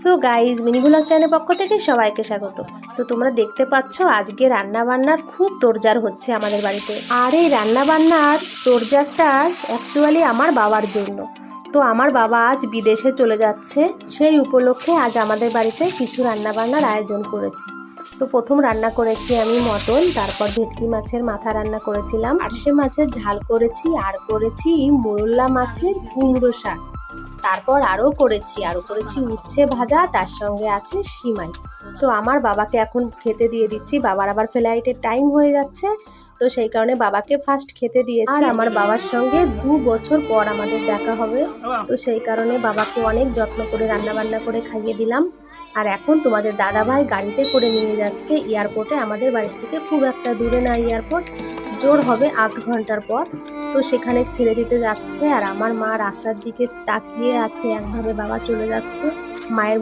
So guys mini blog চ্যানেলের পক্ষ থেকে সবাইকে স্বাগত। তো তোমরা দেখতে পাচ্ছ আজকে রান্না বান্নার খুব তোড়জোড় হচ্ছে আমাদের বাড়িতে। আর এই রান্না বান্নার তোড়জোড়টা অ্যাকচুয়ালি আমার বাবার জন্য। তো আমার বাবা আজ বিদেশে চলে যাচ্ছে, সেই উপলক্ষে আজ আমাদের বাড়িতে কিছু রান্না বান্নার আয়োজন করেছি। তো প্রথম রান্না করেছি আমি মটন, তারপর ভেটকি মাছের মাথা রান্না করেছিলাম, পার্শে মাছের ঝাল করেছি, আর করেছি মোরলা মাছের কুমড়ো শাক। তারপর আরও করেছি উচ্ছে ভাজা, তার সঙ্গে আছে সিমাই। তো আমার বাবাকে এখন খেতে দিয়ে দিচ্ছি, বাবার আবার ফ্লাইটের টাইম হয়ে যাচ্ছে, তো সেই কারণে বাবাকে ফার্স্ট খেতে দিয়েছি। আর আমার বাবার সঙ্গে 2 বছর পর আমাদের দেখা হবে, তো সেই কারণে বাবাকে অনেক যত্ন করে রান্না বান্না করে খাইয়ে দিলাম। আর এখন তোমাদের দাদাভাই গাড়িতে করে নিয়ে যাচ্ছে এয়ারপোর্টে। আমাদের বাড়ি থেকে খুব একটা দূরে না এয়ারপোর্ট, জোর হবে আধ ঘন্টার পর। তো সেখানে ছেড়ে দিতে যাচ্ছে, আর আমার মা রাস্তার দিকে তাকিয়ে আছে একভাবে, বাবা চলে যাচ্ছে। মায়ের